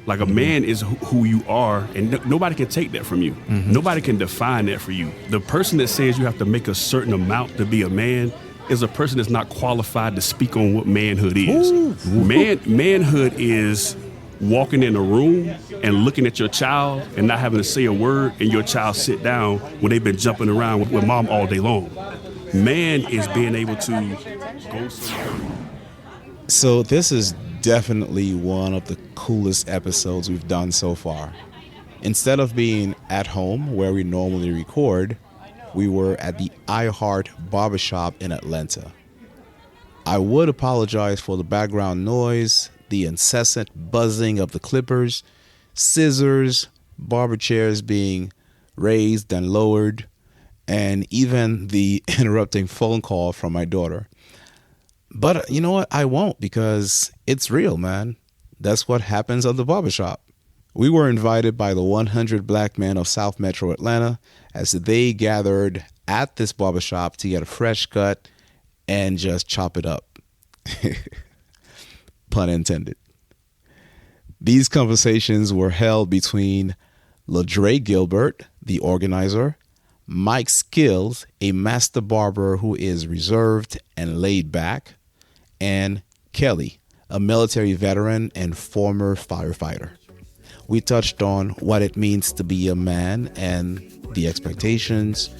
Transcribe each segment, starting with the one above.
Like a man is who you are, and nobody can take that from you. Nobody can define that for you. The person that says you have to make a certain amount to be a man is a person that's not qualified to speak on what manhood is. Manhood is walking in a room and looking at your child and not having to say a word, and your child sit down when they've been jumping around with mom all day long. Man is being able to go somewhere. So this is definitely one of the coolest episodes we've done so far. Instead of being at home where we normally record, we were at the I Heart Barbershop in Atlanta. I would apologize for the background noise, the incessant buzzing of the clippers, scissors, barber chairs being raised and lowered, and even the interrupting phone call from my daughter. But you know what? I won't, because it's real, man. That's what happens at the barbershop. We were invited by the 100 Black men of South Metro Atlanta as they gathered at this barbershop to get a fresh cut and just chop it up. Pun intended. These conversations were held between LaDre Gilbert, the organizer, Mike Skills, a master barber who is reserved and laid back, and Kelly, a military veteran and former firefighter. We touched on what it means to be a man and the expectations,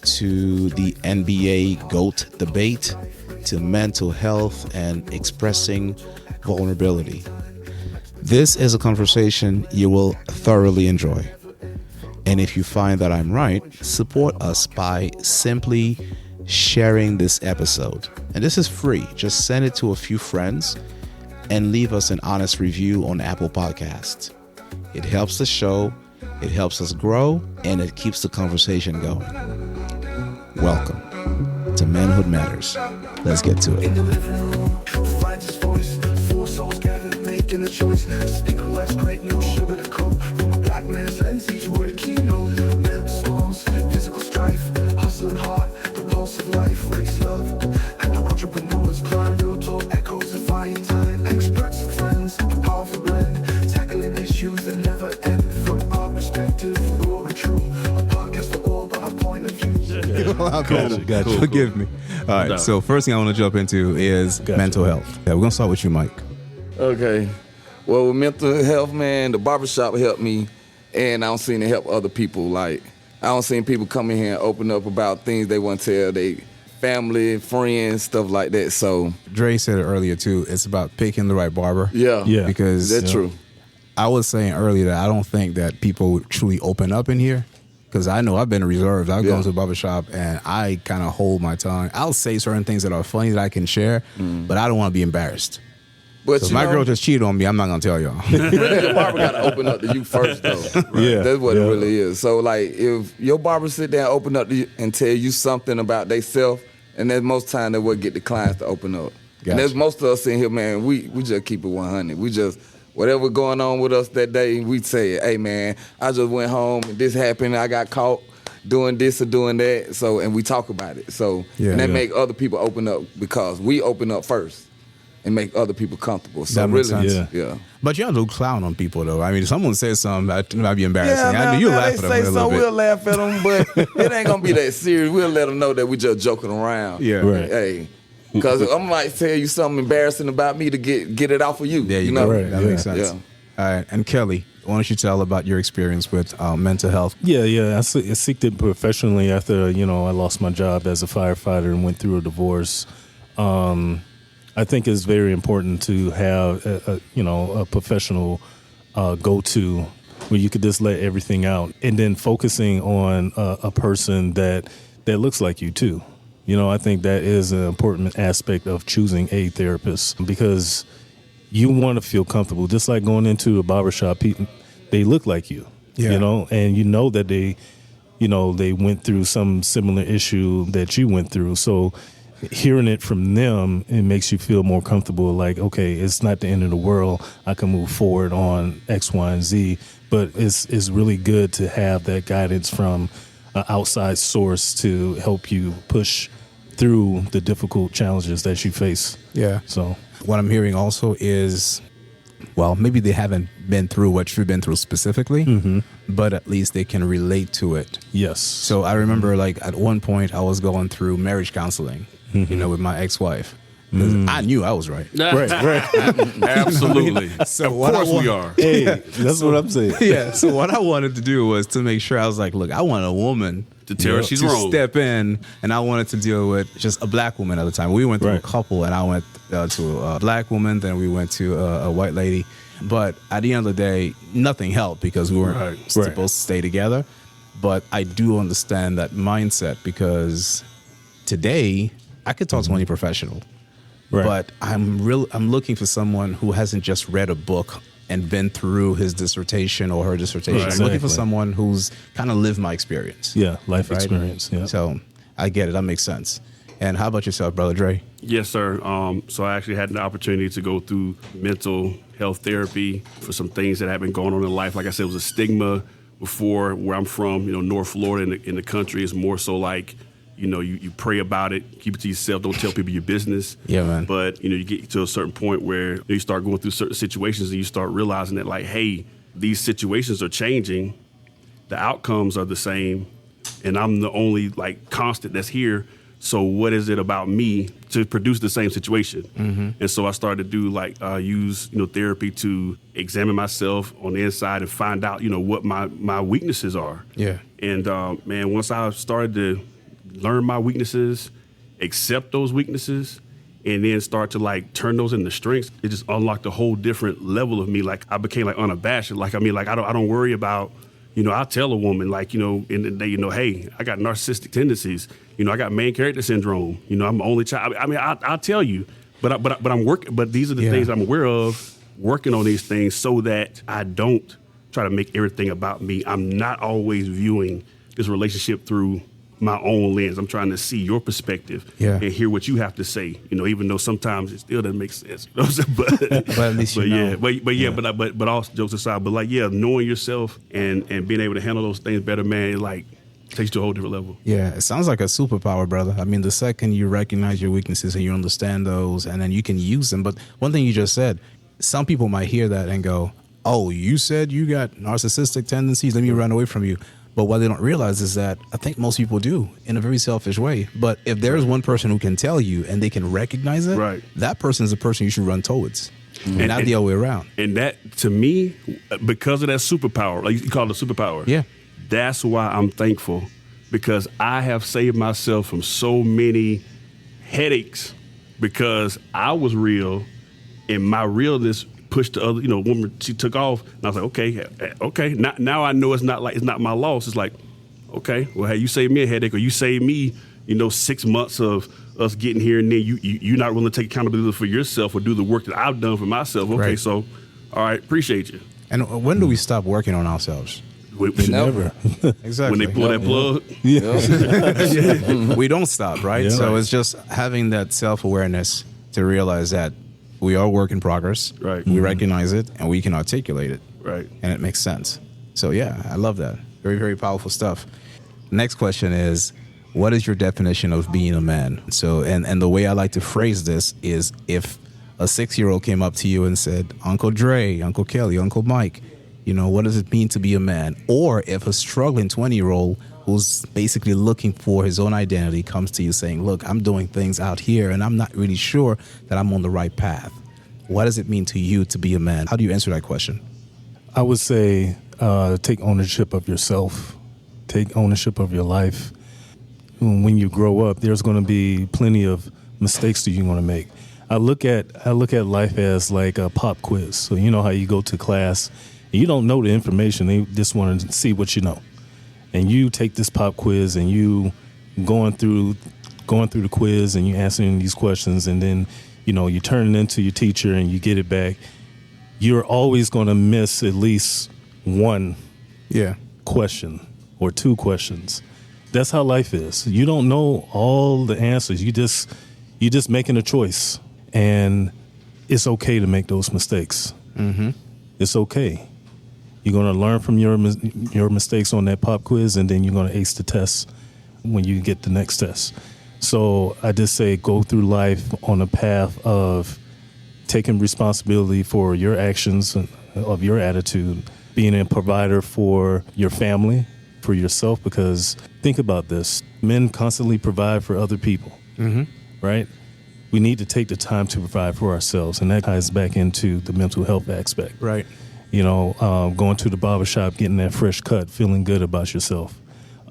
to the NBA GOAT debate, to mental health and expressing vulnerability. This is a conversation you will thoroughly enjoy. And if you find that I'm right, support us by simply sharing this episode. And this is free. Just send it to a few friends and leave us an honest review on Apple Podcasts. It helps the show, it helps us grow, and it keeps the conversation going. Welcome to Manhood Matters. Let's get to it. A choice, speak of life's great news, sugar to coat. From a black man's lens, each word a keynote. Mental storms, physical strife, hustling hard, the pulse of life, race love, and entrepreneurs climb real talk, echoes of fine time, experts and friends, a powerful blend, tackling issues that never end. From our perspective, raw and true, a podcast for all but our point of view. Gotcha. Forgive me. All right, so first thing I want to jump into is mental health. Yeah, we're going to start with you, Mike. Okay. Well, with mental health, man, the barbershop helped me, and I don't see it help other people. Like, I don't see people come in here and open up about things they want to tell their family, friends, stuff like that. So Dre said it earlier, too. It's about picking the right barber. Yeah. Because that's true. I was saying earlier that I don't think that people truly open up in here. Because I know I've been reserved. I've gone to a barbershop and I kind of hold my tongue. I'll say certain things that are funny that I can share, but I don't want to be embarrassed. But so if my girl just cheated on me, I'm not going to tell y'all. Really, the barber got to open up to you first, though. Right? Yeah. That's what it really is. So, like, if your barber sit down, open up to you and tell you something about theyself, and then most time they will get the clients to open up. Gotcha. And there's most of us in here, man, we just keep it 100. We just, whatever going on with us that day, we say, hey, man, I just went home and this happened. I got caught doing this or doing that. So, and we talk about it. So, and that make other people open up because we open up first and make other people comfortable. So that makes really, sense. Yeah. But you don't do clown on people, though. I mean, if someone says something, that might be embarrassing. Yeah, I know you laugh at them a so little bit. We'll laugh at them, but it ain't gonna be that serious. We'll let them know that we just joking around. Yeah, right. Hey, because I might tell you something embarrassing about me to get it off of you. Yeah, you know, right. That makes sense. Yeah. All right, and Kelly, why don't you tell about your experience with mental health? Yeah. I seeked it professionally after, I lost my job as a firefighter and went through a divorce. I think it's very important to have a professional go-to where you could just let everything out, and then focusing on a person that looks like you too. I think that is an important aspect of choosing a therapist, because you want to feel comfortable. Just like going into a barbershop, they look like you, and that they went through some similar issue that you went through. So hearing it from them, it makes you feel more comfortable. Like, okay, it's not the end of the world. I can move forward on X, Y, and Z. But it's really good to have that guidance from an outside source to help you push through the difficult challenges that you face. Yeah. So what I'm hearing also is well, maybe they haven't been through what you've been through specifically, but at least they can relate to it. Yes. So I remember like at one point I was going through marriage counseling, with my ex-wife. I knew I was right. Right. Absolutely. So of course we are. Hey, that's what I'm saying. Yeah. So what I wanted to do was to make sure I was like, look, I want a woman To tell her she's to wrong. step in, and I wanted to deal with just a black woman at the time. We went through a couple, and I went to a black woman, then we went to a white lady. But at the end of the day, nothing helped because we weren't supposed to stay together. But I do understand that mindset because today I could talk to any professional. Right. But I'm looking for someone who hasn't just read a book and been through his dissertation or her dissertation. Right, I'm looking for exactly. someone who's kind of lived my experience. Yeah, life Right? experience. Yeah. So I get it. That makes sense. And how about yourself, Brother Dre? Yes, sir. So I actually had the opportunity to go through mental health therapy for some things that have been going on in life. Like I said, it was a stigma before where I'm from, North Florida in the country. It's more so like, you pray about it, keep it to yourself, don't tell people your business. Yeah, man. But, you get to a certain point where you start going through certain situations and you start realizing that, like, hey, these situations are changing. The outcomes are the same. And I'm the only, constant that's here. So what is it about me to produce the same situation? And so I started to do, use, therapy to examine myself on the inside and find out, what my weaknesses are. Yeah. And, man, once I started to learn my weaknesses, accept those weaknesses, and then start to turn those into strengths, it just unlocked a whole different level of me. I became unabashed. I don't worry about, I'll tell a woman in the day, hey, I got narcissistic tendencies. I got main character syndrome. I'm the only child. I'll tell you, but I'm working. But these are the things I'm aware of, working on these things so that I don't try to make everything about me. I'm not always viewing this relationship through my own lens. I'm trying to see your perspective and hear what you have to say. Even though sometimes it still doesn't make sense. But at least you know. But all jokes aside, knowing yourself and being able to handle those things better, man, it takes you to a whole different level. Yeah, it sounds like a superpower, brother. I mean, the second you recognize your weaknesses and you understand those, and then you can use them. But one thing you just said, some people might hear that and go, oh, you said you got narcissistic tendencies, let me run away from you. But what they don't realize is that I think most people do in a very selfish way. But if there's one person who can tell you and they can recognize it, that person is the person you should run towards, and not the other way around. And that, to me, because of that superpower, like you call it a superpower, that's why I'm thankful, because I have saved myself from so many headaches because I was real, and my realness pushed the other, woman, she took off, and I was like, okay. Now I know it's not my loss. It's like, okay, well, hey, you saved me a headache, or you saved me, 6 months of us getting here, and then you're not willing to take accountability for yourself or do the work that I've done for myself. Okay, so, all right, appreciate you. And when do we stop working on ourselves? Never. Exactly. When they pull that plug. We don't stop, right? So it's just having that self-awareness to realize that we are work in progress. Right. We recognize it and we can articulate it. Right. And it makes sense. So yeah, I love that. Very, very powerful stuff. Next question is, what is your definition of being a man? So, and the way I like to phrase this is, if a 6-year-old came up to you and said, Uncle Dre, Uncle Kelly, Uncle Mike, what does it mean to be a man? Or if a struggling 20-year-old who's basically looking for his own identity comes to you saying, look, I'm doing things out here and I'm not really sure that I'm on the right path. What does it mean to you to be a man? How do you answer that question? I would say take ownership of yourself. Take ownership of your life. When you grow up, there's going to be plenty of mistakes that you're going to make. I look at life as like a pop quiz. So you know how you go to class and you don't know the information. They just want to see what you know. And you take this pop quiz and you going through the quiz and you answering these questions, and then you turn it into your teacher and you get it back. You're always going to miss at least one question or two questions. That's how life is. You don't know all the answers. You're just making a choice, and it's okay to make those mistakes. Mm-hmm. It's okay. You're going to learn from your mistakes on that pop quiz, and then you're going to ace the test when you get the next test. So I just say go through life on a path of taking responsibility for your actions and of your attitude, being a provider for your family, for yourself, because think about this. Men constantly provide for other people, right? We need to take the time to provide for ourselves, and that ties back into the mental health aspect. Right. Going to the barbershop, getting that fresh cut, feeling good about yourself.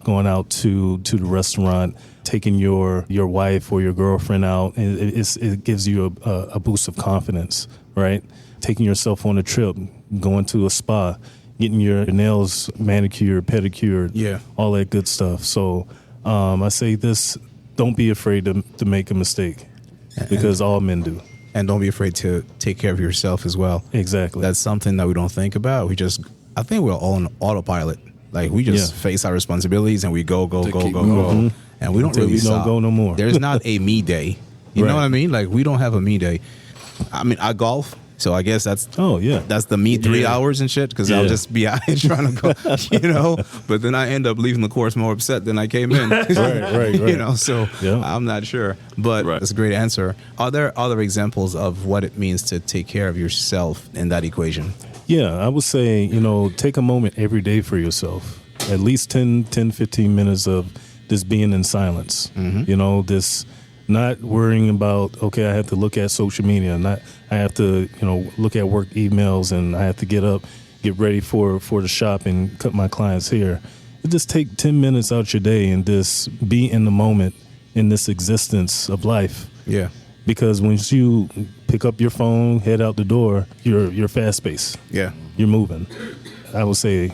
Going out to the restaurant, taking your wife or your girlfriend out, it gives you a boost of confidence, right? Taking yourself on a trip, going to a spa, getting your nails manicured, pedicured, all that good stuff. So I say this, don't be afraid to make a mistake, because all men do. And don't be afraid to take care of yourself as well. Exactly. That's something that we don't think about. I think we're all on autopilot. Like, we just face our responsibilities and we go. And we don't really stop. Don't go no more. There's not a me day. You know what I mean? Like, we don't have a me day. I mean, I golf. So I guess that's the me 3 hours and shit, because I'll just be out here trying to go, But then I end up leaving the course more upset than I came in. right. So I'm not sure. But that's a great answer. Are there other examples of what it means to take care of yourself in that equation? Yeah, I would say, take a moment every day for yourself. At least 10, 15 minutes of just being in silence. This not worrying about, okay, I have to look at social media, I have to, look at work emails, and I have to get up, get ready for the shop and cut my client's hair. Just take 10 minutes out your day and just be in the moment in this existence of life. Yeah. Because once you pick up your phone, head out the door, you're fast-paced. Yeah. You're moving. I would say,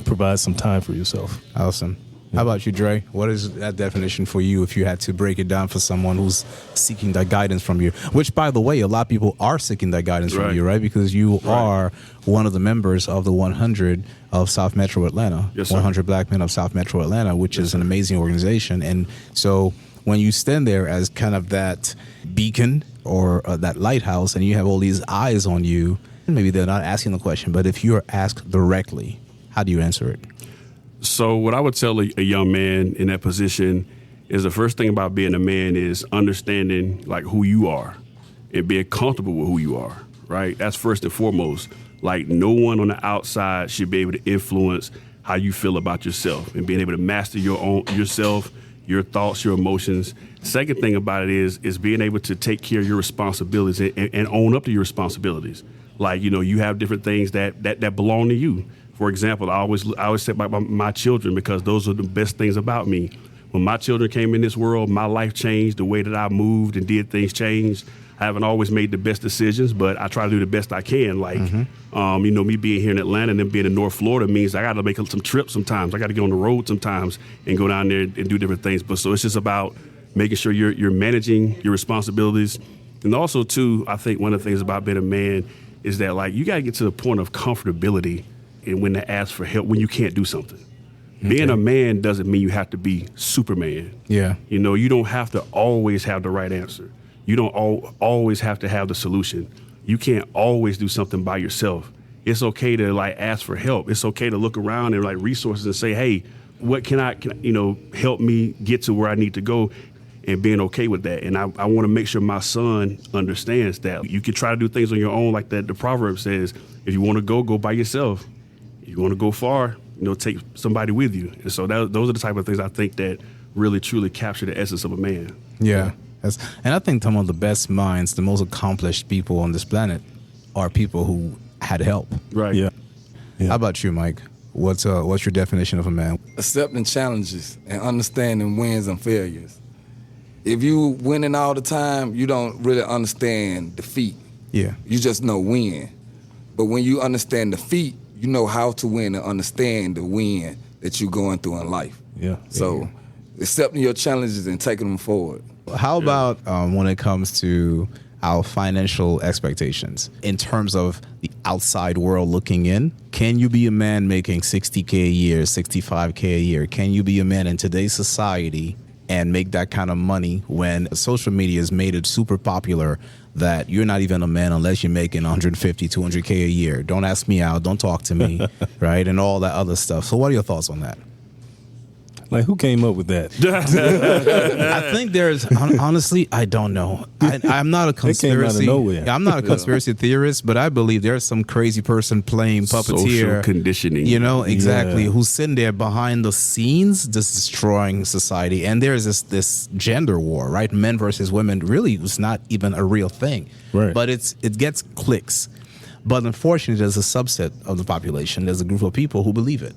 provide some time for yourself. Awesome. How about you, Dre? What is that definition for you if you had to break it down for someone who's seeking that guidance from you? Which, by the way, a lot of people are seeking that guidance from you, right? Because you are one of the members of the 100 of South Metro Atlanta, 100 Black Men of South Metro Atlanta, which is an amazing organization. And so when you stand there as kind of that beacon or that lighthouse, and you have all these eyes on you, maybe they're not asking the question, but if you're asked directly, how do you answer it? So what I would tell a young man in that position is the first thing about being a man is understanding like who you are and being comfortable with who you are, right? That's first and foremost. Like, no one on the outside should be able to influence how you feel about yourself, and being able to master yourself, your thoughts, your emotions. Second thing about it is being able to take care of your responsibilities and own up to your responsibilities. Like, you have different things that belong to you. For example, I always say about my children, because those are the best things about me. When my children came in this world, my life changed. The way that I moved and did things changed. I haven't always made the best decisions, but I try to do the best I can. Like, me being here in Atlanta and then being in North Florida means I got to make some trips sometimes. I got to get on the road sometimes and go down there and do different things. But so it's just about making sure you're managing your responsibilities. And also, too, I think one of the things about being a man is that, like, you got to get to the point of comfortability and when to ask for help when you can't do something. Being a man doesn't mean you have to be Superman. Yeah. You don't have to always have the right answer. You don't always have to have the solution. You can't always do something by yourself. It's okay to ask for help. It's okay to look around and resources and say, hey, what can help me get to where I need to go, and being okay with that. And I want to make sure my son understands that you can try to do things on your own, like the proverb says. If you want to go by yourself. If you want to go far, take somebody with you. And so those are the type of things I think that really, truly capture the essence of a man. Yeah. And I think some of the best minds, the most accomplished people on this planet are people who had help. Right. Yeah. How about you, Mike? What's your definition of a man? Accepting challenges and understanding wins and failures. If you winning all the time, you don't really understand defeat. Yeah. You just know win. But when you understand defeat, you know how to win and understand the win that you're going through in life. Yeah. So accepting your challenges and taking them forward. How about when it comes to our financial expectations in terms of the outside world looking in? Can you be a man making $60K a year, $65K a year? Can you be a man in today's society and make that kind of money when social media has made it super popular that you're not even a man unless you're making $150, $200K a year? Don't ask me out. Don't talk to me, right? And all that other stuff. So what are your thoughts on that? Like, who came up with that? I think there's honestly, I don't know. I'm not a conspiracy. came out of nowhere. I'm not a conspiracy theorist, but I believe there's some crazy person playing puppeteer. Social conditioning. You know, exactly. Yeah. Who's sitting there behind the scenes, just destroying society. And there's this gender war, right? Men versus women really was not even a real thing. Right. But it gets clicks. But unfortunately, there's a subset of the population. There's a group of people who believe it.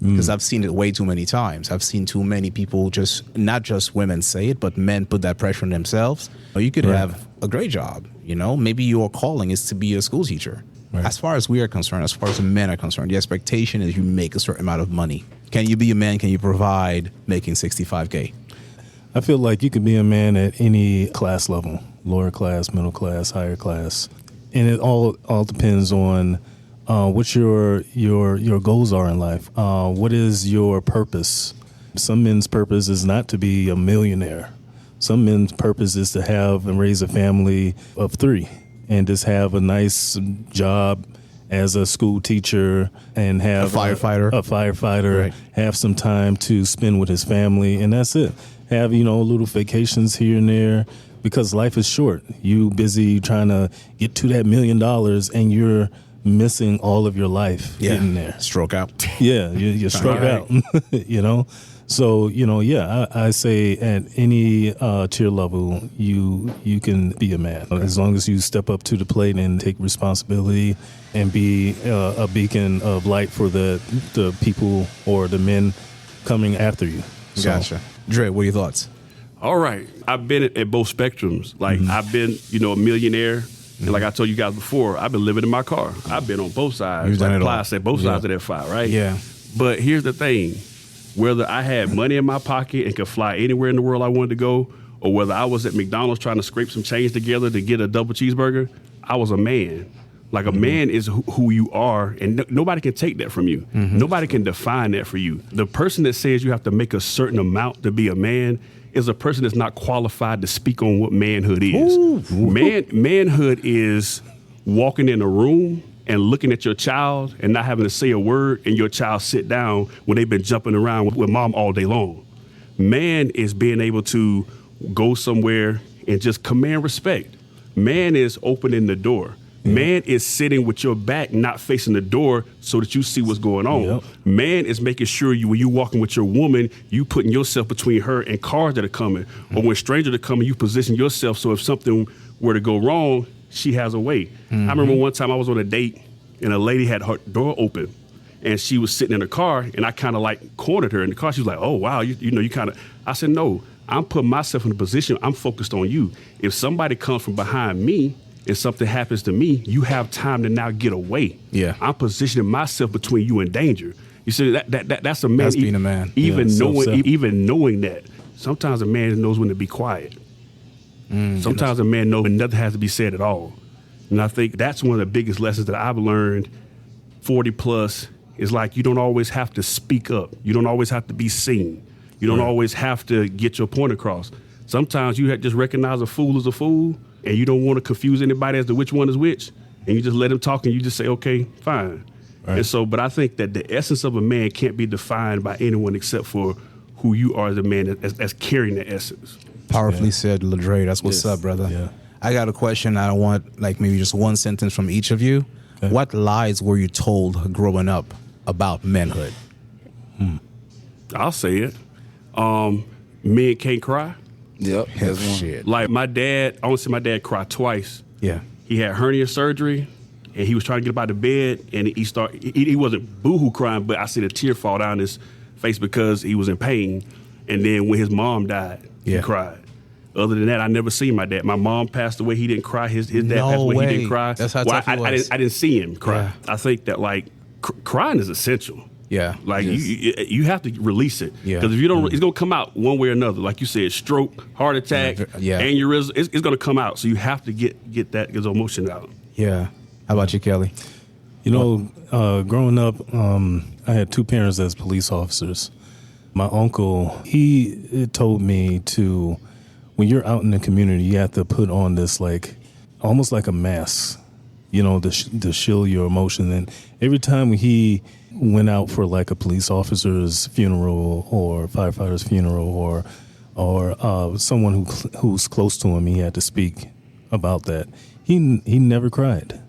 Because I've seen it way too many times. I've seen too many people not just women say it, but men put that pressure on themselves. Or you could have a great job, you know. Maybe your calling is to be a school teacher. Right. As far as we are concerned, as far as men are concerned, the expectation is you make a certain amount of money. Can you be a man? Can you provide making $65K? I feel like you could be a man at any class level, lower class, middle class, higher class. And it all depends on what your goals are in life. What is your purpose? Some men's purpose is not to be a millionaire. Some men's purpose is to have and raise a family of 3 and just have a nice job as a school teacher and have a firefighter, right. Have some time to spend with his family, and that's it. Have, little vacations here and there, because life is short. You busy trying to get to that $1 million, and you're missing all of your life getting there. Stroke out. Yeah, you struck out. So, I say at any tier level, you can be a man. As long as you step up to the plate and take responsibility and be a beacon of light for the people or the men coming after you. So, Gotcha. Dre, what are your thoughts? All right. I've been at both spectrums. Like, I've been, a millionaire. And like I told you guys before, I've been living in my car. I've been on both sides. You've done it all. I said both sides of that fire, right? Yeah. But here's the thing. Whether I had money in my pocket and could fly anywhere in the world I wanted to go, or whether I was at McDonald's trying to scrape some change together to get a double cheeseburger, I was a man. Like, a man is who you are, and nobody can take that from you. Nobody can define that for you. The person that says you have to make a certain amount to be a man is a person that's not qualified to speak on what manhood is. Manhood is walking in a room and looking at your child and not having to say a word, and your child sit down when they've been jumping around with mom all day long. Man is being able to go somewhere and just command respect. Man is opening the door. Man is sitting with your back not facing the door so that you see what's going on. Yep. Man is making sure when you walking with your woman, you putting yourself between her and cars that are coming. Or when strangers are coming, you position yourself so if something were to go wrong, she has a way. I remember one time I was on a date and a lady had her door open and she was sitting in the car, and I kind of like cornered her in the car. She was like, "Oh, wow, you kind of." I said, "No, I'm putting myself in a position. I'm focused on you. If somebody comes from behind me, if something happens to me, you have time to now get away. Yeah. I'm positioning myself between you and danger." You see, that's a man. That's being a man. Even Yeah, knowing that, sometimes a man knows when to be quiet. Sometimes a man knows when nothing has to be said at all. And I think that's one of the biggest lessons that I've learned 40 plus is like, you don't always have to speak up. You don't always have to be seen. You don't always have to get your point across. Sometimes you just recognize a fool is a fool, and you don't want to confuse anybody as to which one is which, and you just let them talk and you just say, okay, fine. Right. And so, but I think that the essence of a man can't be defined by anyone except for who you are as a man as carrying the essence. Powerfully said, Ladre. That's what's up, brother. Yeah. I got a question. I want maybe just one sentence from each of you. Okay. What lies were you told growing up about manhood? I'll say it. Men can't cry. Yep. Hell shit. Like my dad, I only see my dad cry twice. Yeah. He had hernia surgery, and he was trying to get up out of bed, and he wasn't boohoo crying, but I see the tear fall down his face because he was in pain. And then when his mom died, he cried. Other than that, I never seen my dad. My mom passed away. He didn't cry. His dad passed away. He didn't cry. That's how tough he was. I didn't see him cry. Yeah. I think that crying is essential. Yeah. Like you have to release it. Yeah. Because if you don't, it's gonna come out one way or another. Like you said, stroke, heart attack, aneurysm. It's gonna come out. So you have to get that emotion out. Yeah. How about you, Kelly? Growing up, I had two parents as police officers. My uncle, he told me to, when you're out in the community, you have to put on this almost like a mask. to shield your emotion. And every time he went out for like a police officer's funeral or firefighter's funeral or someone who's close to him, he had to speak about that. He never cried.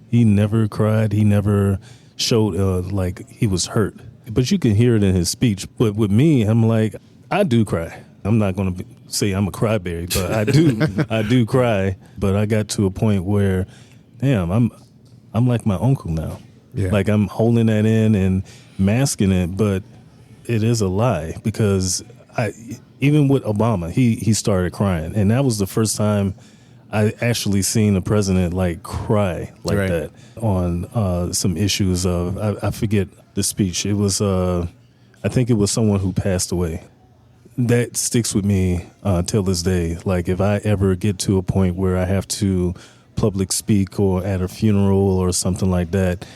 He never cried. He never showed like he was hurt. But you can hear it in his speech. But with me, I'm like, I do cry. I'm not going to say I'm a crybaby, but I do cry. But I got to a point where, damn, I'm like my uncle now. Yeah. Like I'm holding that in and masking it, but it is a lie because even with Obama, he started crying, and that was the first time I actually seen a president like cry like that on some issues of I forget the speech. It was I think it was someone who passed away. That sticks with me till this day. Like if I ever get to a point where I have to public speak or at a funeral or something like that,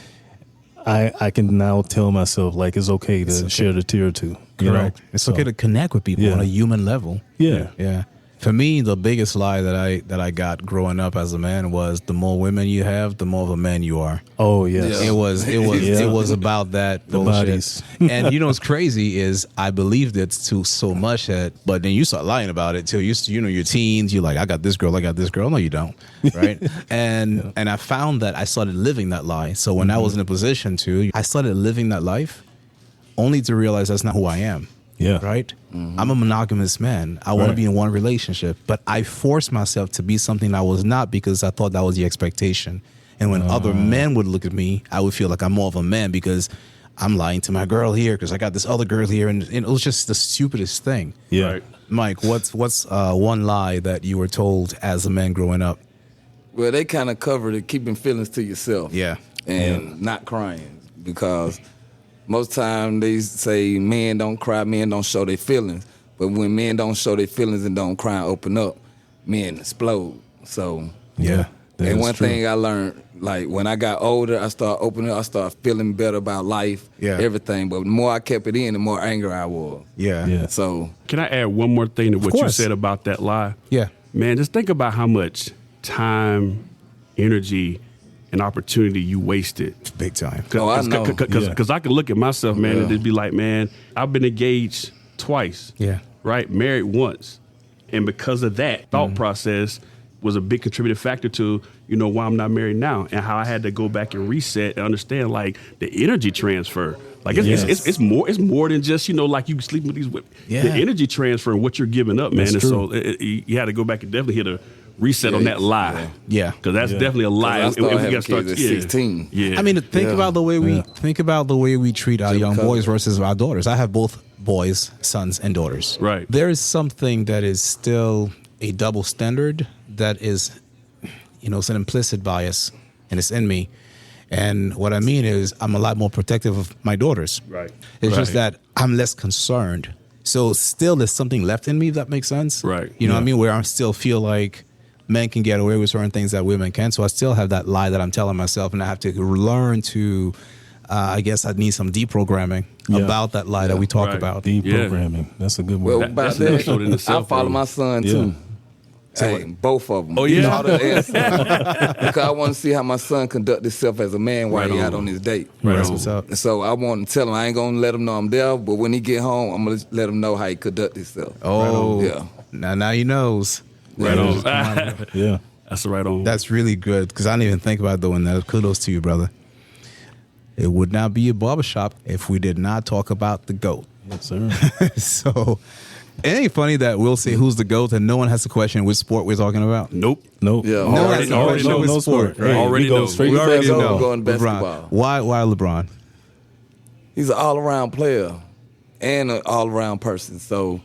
I can now tell myself like it's okay to shed a tear or two. Correct. It's okay to connect with people on a human level. Yeah. For me, the biggest lie that I got growing up as a man was the more women you have, the more of a man you are. Oh yes. It was about that the bullshit. bodies. And what's crazy is I believed it to so much that, but then you start lying about it till your teens. You're like, I got this girl. No, you don't, right? And I found that I started living that lie. So when I was in a position to, I started living that life, only to realize that's not who I am. Yeah. Right? I'm a monogamous man. I want to be in one relationship, but I forced myself to be something I was not because I thought that was the expectation. And when other men would look at me, I would feel like I'm more of a man because I'm lying to my girl here because I got this other girl here. And it was just the stupidest thing. Yeah. Right. Mike, what's one lie that you were told as a man growing up? Well, they kind of covered it, keeping feelings to yourself. Yeah. And not crying because most time they say men don't cry, men don't show their feelings. But when men don't show their feelings and don't cry and open up, men explode. So Yeah. and one thing I learned, like when I got older, I started opening up, I started feeling better about life, everything. But the more I kept it in, the more angry I was. Yeah. So Can I add one more thing to what you said about that lie? Yeah. Man, just think about how much time, energy, and opportunity you wasted. Big time. I know. Because I could look at myself, man, and just be like, man, I've been engaged twice. Yeah. Right? Married once. And because of that thought process was a big contributing factor to, why I'm not married now and how I had to go back and reset and understand like the energy transfer. Like it's more than just, like you sleeping with these women. Yeah. The energy transfer and what you're giving up, man. That's And true. so you had to go back and definitely hit a reset on that lie. Yeah. Because that's definitely a lie. I started having start kids at 16. Yeah. I mean, think about the way we treat our young boys versus our daughters. I have both boys, sons, and daughters. Right. There is something that is still a double standard that is, it's an implicit bias, and it's in me. And what I mean is I'm a lot more protective of my daughters. Right. It's just that I'm less concerned. So still there's something left in me, if that makes sense. Right. You know what I mean? Where I still feel like men can get away with certain things that women can. So I still have that lie that I'm telling myself, and I have to learn to, I guess I need some deprogramming about that lie that we talk about. Deprogramming. That's a good word. Well, about That's an episode in that, itself, I follow bro. my son too. Hey, both of them. Oh, yeah? Daughter and son. Because I want to see how my son conduct himself as a man while he out on his date. Right That's on. what's up. And so I want to tell him I ain't gonna let him know I'm there, but when he get home, I'm gonna let him know how he conduct himself. Oh, Yeah. Now he knows. Right on. Yeah. That's right on. That's really good because I didn't even think about doing that. Kudos to you, brother. It would not be a barbershop if we did not talk about the GOAT. Yes, sir. So it ain't funny that we'll say who's the GOAT and no one has to question which sport we're talking about. Nope. Nope. Yeah. Already know. which sport. Hey, Already we go know. straight We to already basketball. know. Going basketball. LeBron. Why LeBron? He's an all-around player and an all-around person. So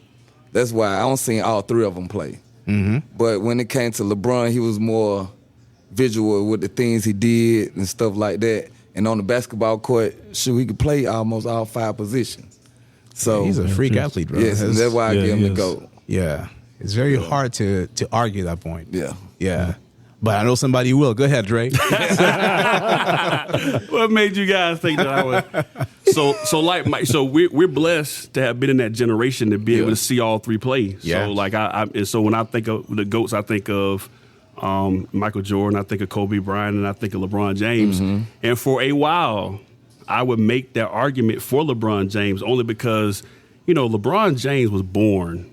that's why I don't see all three of them play. Mm-hmm. But when it came to LeBron, he was more visual with the things he did and stuff like that. And on the basketball court, he could play almost all 5 positions. So He's a freak athlete, bro. yes, and that's why I Yeah, give him he the is. GOAT. Yeah. It's very hard to argue that point. Yeah. Yeah. But I know somebody will. Go ahead, Dre. What made you guys think that I would? So like Mike, so we're blessed to have been in that generation to be able to see all 3 play. Yeah. So like and so when I think of the GOATs, I think of Michael Jordan, I think of Kobe Bryant, and I think of LeBron James. And for a while, I would make that argument for LeBron James only because, LeBron James was born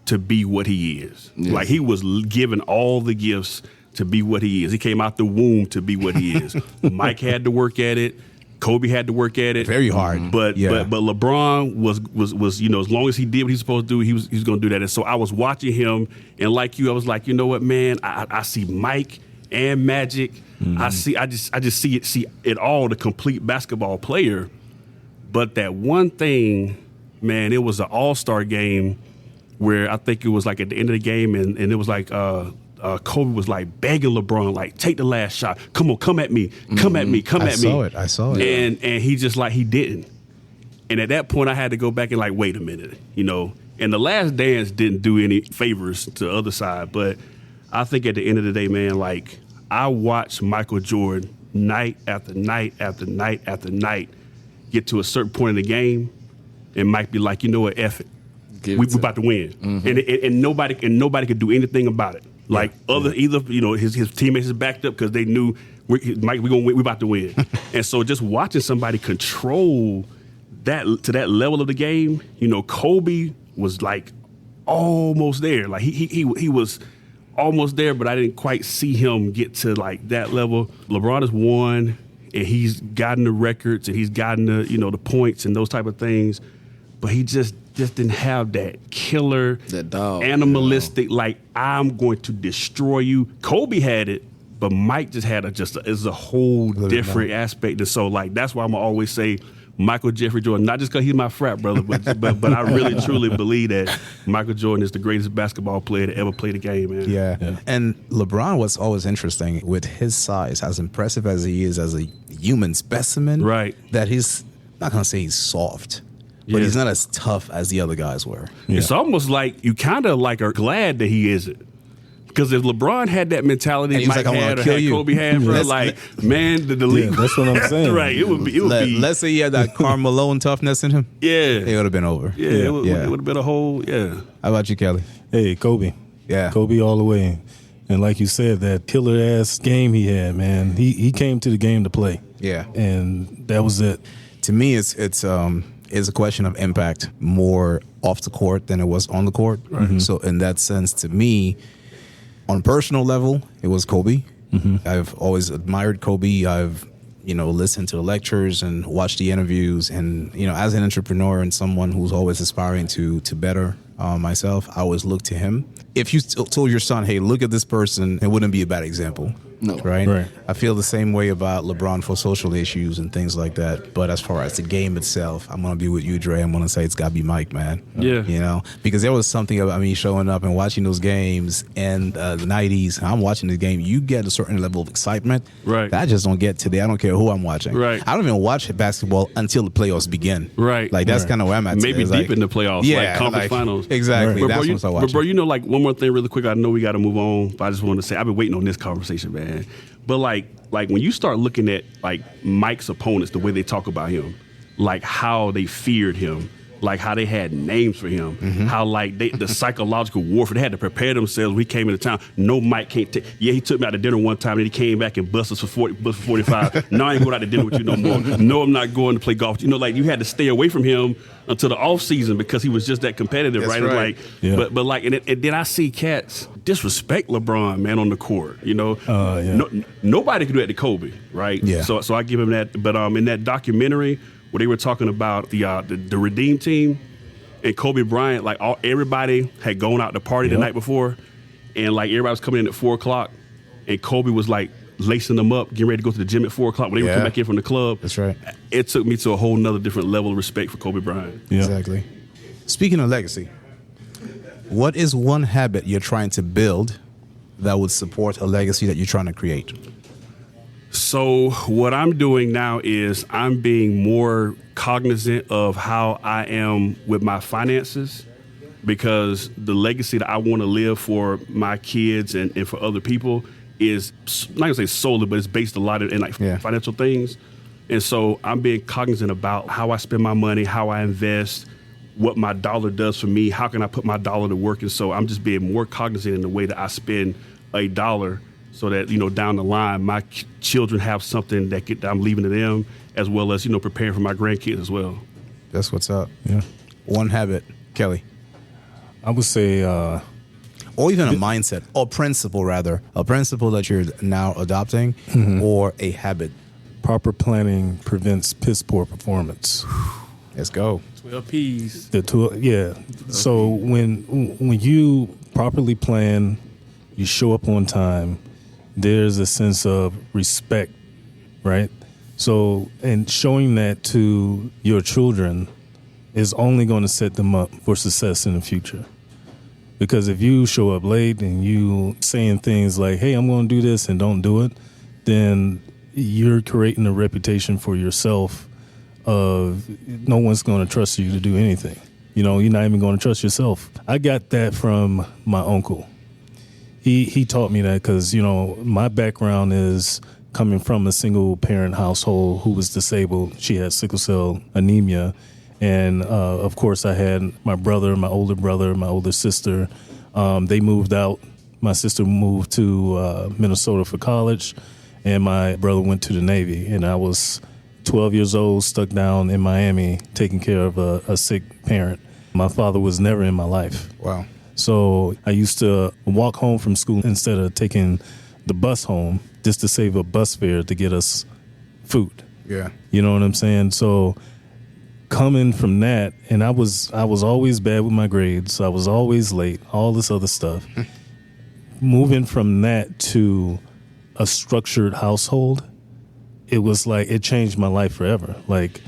to be what he is. Yes. Like, he was given all the gifts to be what he is. He came out the womb to be what he is. Mike had to work at it. Kobe had to work at it very hard. But LeBron was as long as he did what he was supposed to do, he was going to do that. And so I was watching him, and like you, I was like, you know what, man, I see Mike and Magic. I just see it all, the complete basketball player. But that one thing, man, it was an all-star game where I think it was like at the end of the game, and it was like Kobe was like begging LeBron, like, take the last shot. Come on, come at me. Come at me. Come at me. I saw it. And he just like, he didn't. And at that point, I had to go back and like, wait a minute, And the Last Dance didn't do any favors to the other side. But I think at the end of the day, man, like, I watched Michael Jordan night after night after night after night get to a certain point in the game and Mike be like, you know what, F it. We about to win. And nobody could do anything about it. Like his teammates is backed up because they knew Mike, we about to win. And so just watching somebody control that to that level of the game, Kobe was like almost there. Like he was almost there, but I didn't quite see him get to like that level. LeBron has won, and he's gotten the records, and he's gotten the points and those type of things, but he just didn't have that killer, that dog, animalistic, like, I'm going to destroy you. Kobe had it, but Mike just had a whole different aspect. And so, like, that's why I'm going to always say Michael Jeffrey Jordan, not just because he's my frat brother, but I really, truly believe that Michael Jordan is the greatest basketball player to ever play the game, man. Yeah. And LeBron was always interesting with his size, as impressive as he is as a human specimen, right? That he's not going to say he's soft, but he's not as tough as the other guys were. Yeah. It's almost like you kind of like are glad that he isn't. Because if LeBron had that mentality Mike had or had Kobe had, bro, man, the league. That's what I'm saying. Right. It would be. Let's say he had that Karl Malone toughness in him. Yeah. It would have been over. Yeah. It would have been a whole, How about you, Kelly? Hey, Kobe. Yeah. Kobe all the way. And like you said, that killer-ass game he had, man, he came to the game to play. Yeah. And that was it. To me, it's a question of impact more off the court than it was on the court. Right. Mm-hmm. So in that sense, to me, on a personal level, it was Kobe. Mm-hmm. I've always admired Kobe. I've, listened to the lectures and watched the interviews. And, as an entrepreneur and someone who's always aspiring to better myself, I always look to him. If you told your son, hey, look at this person, it wouldn't be a bad example. No. Right? I feel the same way about LeBron for social issues and things like that. But as far as the game itself, I'm going to be with you, Dre. I'm going to say it's got to be Mike, man. Yeah. Because there was something about me showing up and watching those games in the 90s. I'm watching the game. You get a certain level of excitement that I just don't get today. I don't care who I'm watching. Right. I don't even watch basketball until the playoffs begin. Right. Like, that's kind of where I'm at today. Maybe deep in the playoffs, like conference finals. Exactly. Right. That's what I'm watching. But bro, like one more thing really quick. I know we got to move on, but I just wanted to say I've been waiting on this conversation, man. But like when you start looking at like Mike's opponents, the way they talk about him, like how they feared him, like how they had names for him, how like the psychological warfare, they had to prepare themselves when he came into town. No, Mike can't take. Yeah, he took me out to dinner one time and he came back and busted us for 45. No, I ain't going out to dinner with you no more. No, I'm not going to play golf. Like you had to stay away from him until the off season because he was just that competitive, That's right? right. But like, and then I see cats disrespect LeBron, man, on the court. Nobody could do that to Kobe, right? Yeah. So I give him that. But in that documentary where they were talking about the Redeem team and Kobe Bryant, like everybody had gone out to party the night before, and like everybody was coming in at 4:00, and Kobe was like lacing them up, getting ready to go to the gym at 4:00 when they would come back in from the club. That's right. It took me to a whole nother different level of respect for Kobe Bryant. Yeah. Exactly. Speaking of legacy, what is one habit you're trying to build that would support a legacy that you're trying to create? So what I'm doing now is I'm being more cognizant of how I am with my finances, because the legacy that I want to live for my kids and for other people is not going to say solely, but it's based a lot in financial things. And so I'm being cognizant about how I spend my money, how I invest, what my dollar does for me, how can I put my dollar to work. And so I'm just being more cognizant in the way that I spend a dollar so that, down the line, my children have something that I'm leaving to them, as well as, preparing for my grandkids as well. That's what's up. Yeah. One habit, Kelly. I would say, or even a mindset, or principle rather, a principle that you're now adopting, or a habit. proper planning prevents piss poor performance. Let's go. 12 P's. Yeah. So when you properly plan, you show up on time, there's a sense of respect, right? So, and showing that to your children is only going to set them up for success in the future. Because if you show up late and you saying things like, hey, I'm going to do this and don't do it, then you're creating a reputation for yourself of no one's going to trust you to do anything. You know, you're not even going to trust yourself. I got that from my uncle. He taught me that because, you know, my background is coming from a single parent household who was disabled. She had sickle cell anemia. And, of course, I had my brother, my older sister. They moved out. My sister moved to Minnesota for college, and my brother went to the Navy. And I was 12 years old, stuck down in Miami, taking care of a sick parent. My father was never in my life. Wow. So I used to walk home from school instead of taking the bus home just to save a bus fare to get us food. Yeah. You know what I'm saying? So coming from that, and I was always bad with my grades. I was always late, all this other stuff. Moving from that to a structured household, it was like, it changed my life forever. Like,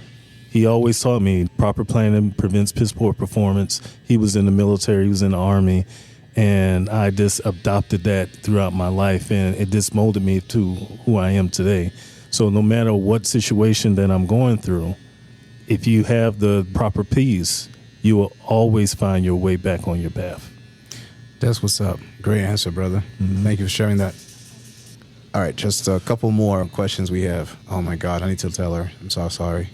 he always taught me proper planning prevents piss poor performance. He was in the military, he was in the Army, and I just adopted that throughout my life, and it just molded me to who I am today. So no matter what situation that I'm going through, if you have the proper P's, you will always find your way back on your path. That's what's up. Great answer, brother. Mm-hmm. Thank you for sharing that. All right, just a couple more questions we have. Oh my God, I need to tell her. I'm so sorry.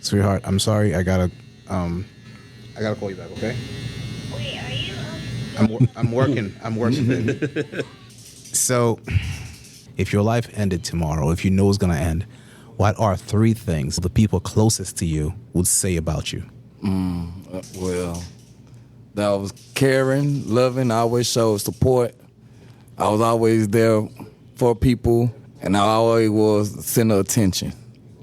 Sweetheart, I'm sorry. I gotta call you back, okay? Wait, are you? I'm working. I'm working, baby. So, if your life ended tomorrow, if you know it's gonna end, what are 3 things the people closest to you would say about you? Well, that I was caring, loving, I always showed support. I was always there for people, and I always was the center of attention.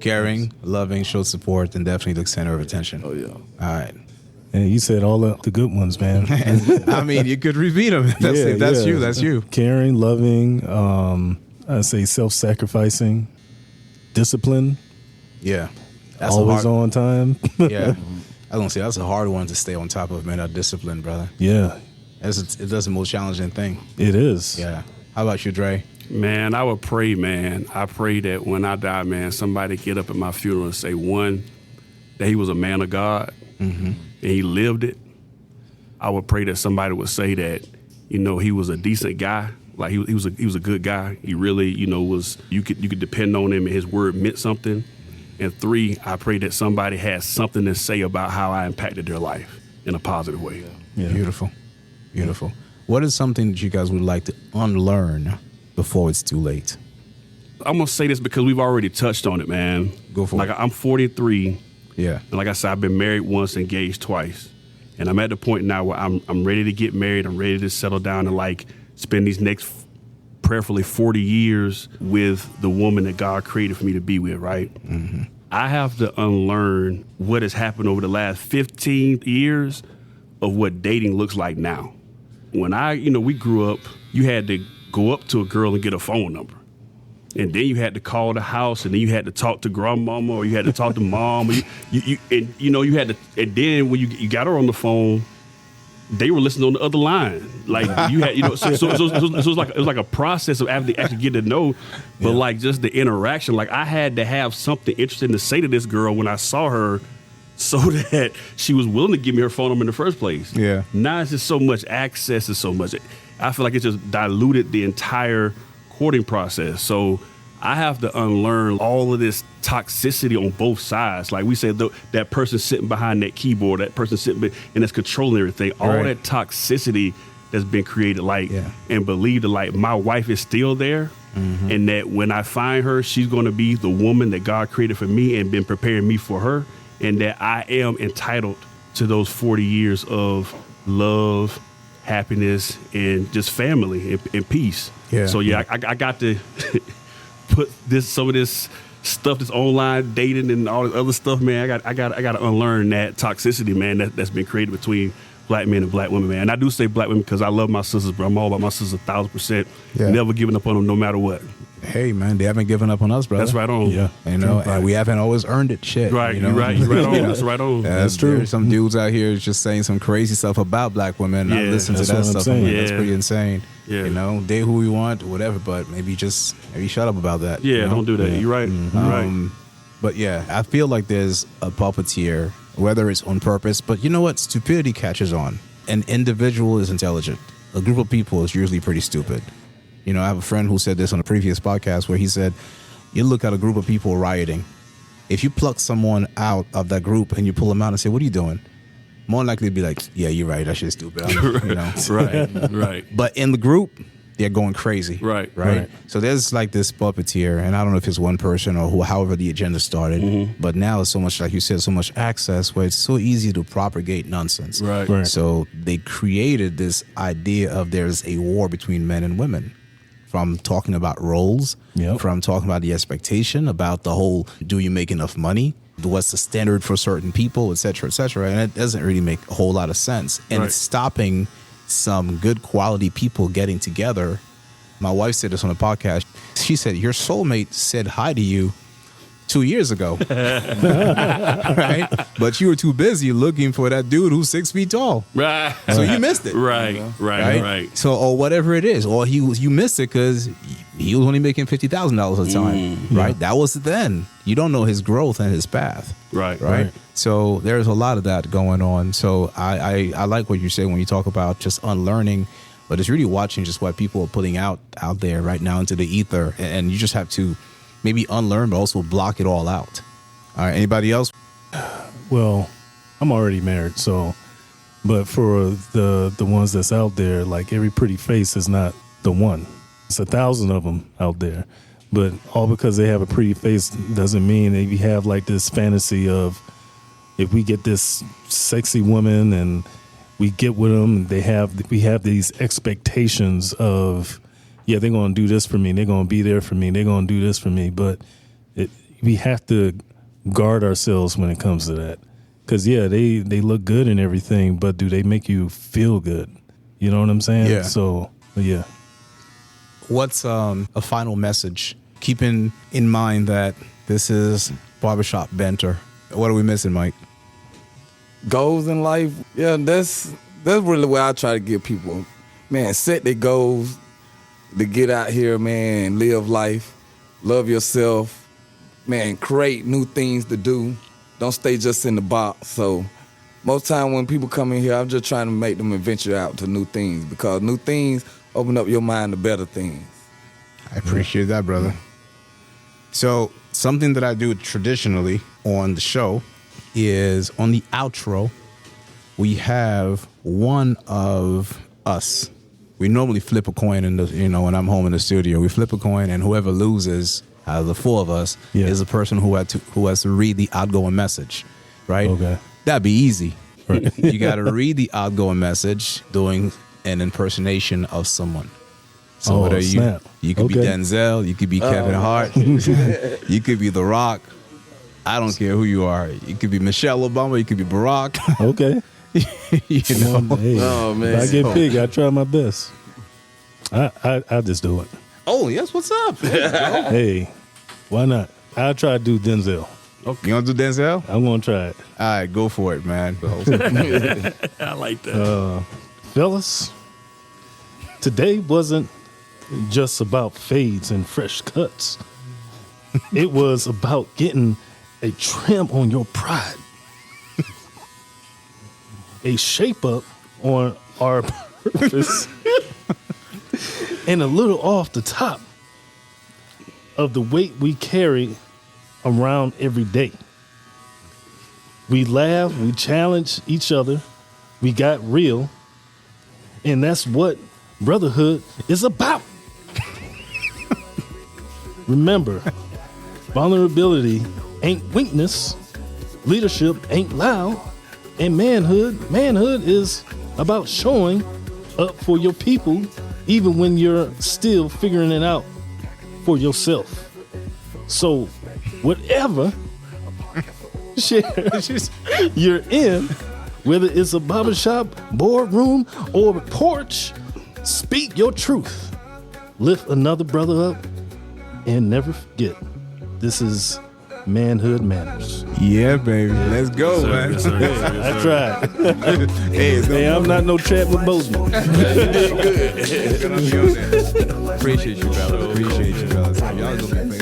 Caring, loving, show support, and definitely the center of attention. Oh, yeah. All right. And you said all the good ones, man. I mean, you could repeat them. That's you. Caring, loving, I say self-sacrificing, discipline. Yeah. That's always on time. Yeah. I don't say that's a hard one to stay on top of, man. That discipline, brother. Yeah. That's the most challenging thing. It is. Yeah. How about you, Dre? Man, I would pray, man. I pray that when I die, man, somebody get up at my funeral and say, one, that he was a man of God, and he lived it. I would pray that somebody would say that, you know, he was a decent guy. Like he was a good guy. He really, you know, was you could depend on him and his word meant something. And 3, I pray that somebody has something to say about how I impacted their life in a positive way. Yeah. Beautiful. Beautiful. What is something that you guys would like to unlearn before it's too late? I'm going to say this because we've already touched on it, man. Go for it. Like, I'm 43. Yeah. And like I said, I've been married once, engaged twice. And I'm at the point now where I'm ready to get married. I'm ready to settle down and, like, spend these next, prayerfully, 40 years with the woman that God created for me to be with, right? Mm-hmm. I have to unlearn what has happened over the last 15 years of what dating looks like now. When we grew up, you had to go up to a girl and get a phone number. And then you had to call the house, and then you had to talk to grandmama, or you had to talk to mom. You had to, and then when you got her on the phone, they were listening on the other line. Like you had, so it was like a process of actually getting to know, but like just the interaction. Like I had to have something interesting to say to this girl when I saw her, so that she was willing to give me her phone number in the first place. Yeah. Now it's just so much access and so much. I feel like it just diluted the entire courting process. So I have to unlearn all of this toxicity on both sides. Like we said, that person sitting behind that keyboard, that person sitting and that's controlling everything. All that toxicity that's been created. Like, Yeah. and believe that like my wife is still there, and that when I find her, she's going to be the woman that God created for me and been preparing me for her, and that I am entitled to those 40 years of love, happiness, and just family and peace. Yeah. So yeah, I got to put some of this stuff, this online dating and all this other stuff, man. I got to unlearn that toxicity, man. That's been created between black men and black women, man. And I do say black women because I love my sisters, but I'm all about my sisters 1,000%. Yeah. Never giving up on them, no matter what. Hey, man, they haven't given up on us, brother. That's right on. Yeah. You know, and we haven't always earned it. Shit. Right. You know? You're right. You're right on. That's right on. That's true. There's some dudes out here just saying some crazy stuff about black women. And I Yeah, listen to that's that what I'm stuff. saying. Man, that's Yeah. pretty insane. Yeah. You know, date who we want, whatever, but maybe shut up about that. Yeah, you know? don't do that. Yeah. You're right. You're right. But yeah, I feel like there's a puppeteer, whether it's on purpose, but you know what? Stupidity catches on. An individual is intelligent. A group of people is usually pretty stupid. You know, I have a friend who said this on a previous podcast where he said, you look at a group of people rioting. If you pluck someone out of that group and you pull them out and say, what are you doing? More likely to be like, yeah, you're right. That shit's stupid. You know? Right. Right. But in the group, they're going crazy. Right. Right. So there's like this puppeteer, and I don't know if it's one person or however the agenda started, but now it's so much, like you said, so much access where it's so easy to propagate nonsense. Right. Right. So they created this idea of there's a war between men and women. From talking about roles, Yep. from talking about the expectation, about the whole, do you make enough money? What's the standard for certain people, et cetera, et cetera. And it doesn't really make a whole lot of sense. And Right. it's stopping some good quality people getting together. My wife said this on a podcast. She said, your soulmate said hi to you 2 years ago. Right? But you were too busy looking for that dude who's 6 feet tall. Right. So you missed it. Right. Right. So, or whatever it is, or you missed it because he was only making $50,000 at a time, right? That was then. You don't know his growth and his path, Right. right? So there's a lot of that going on. So I like what you say when you talk about just unlearning, but it's really watching just what people are putting out there right now into the ether, and you just have to maybe unlearn, but also block it all out. All right, anybody else? Well, I'm already married, so. But for the ones that's out there, like every pretty face is not the one. It's 1,000 of them out there, but all because they have a pretty face doesn't mean that you have like this fantasy of if we get this sexy woman and we get with them, we have these expectations of, yeah, they're gonna do this for me, they're gonna be there for me, they're gonna do this for me, but we have to guard ourselves when it comes to that. Because, yeah, they look good and everything, but do they make you feel good? You know what I'm saying? Yeah. So, yeah. What's a final message? Keeping in mind that this is Barbershop Banter. What are we missing, Mike? Goals in life, yeah, that's really where I try to get people, man, set their goals to get out here, man, live life, love yourself, man, create new things to do. Don't stay just in the box. So most time when people come in here, I'm just trying to make them venture out to new things, because new things open up your mind to better things. I appreciate that, brother. So something that I do traditionally on the show is on the outro, we have one of us. We normally flip a coin when I'm home in the studio. We flip a coin, and whoever loses out of the four of us is the person who has to read the outgoing message, right? Okay. That'd be easy. Right. You got to read the outgoing message doing an impersonation of someone. So whether you could be Denzel, you could be Kevin Hart, you could be The Rock. I don't care who you are. You could be Michelle Obama, you could be Barack. Okay. You know? Hey, Oh, man. if I get big, I try my best. I just do it. Oh, yes, what's up? Hey, why not? I'll try to do Denzel. You want to do Denzel? I'm going to try it. All right, go for it, man. I like that. Fellas, today wasn't just about fades and fresh cuts. It was about getting a trim on your pride, a shape up on our purpose, and a little off the top of the weight we carry around every day. We laugh, we challenge each other, we got real, And that's what brotherhood is about. Remember, vulnerability ain't weakness, leadership ain't loud, and manhood is about showing up for your people even when you're still figuring it out for yourself. So whatever you're in, whether it's a barbershop, boardroom, or porch, speak your truth. Lift another brother up, and never forget, this is Manhood Manners. Yeah, baby. Let's go, man. Yes, sir. Yes, sir. Yes, I sir. tried. Hey, I'm not no Chadwick Boseman. Appreciate you, fellas. Appreciate you, fellas. Y'all gonna be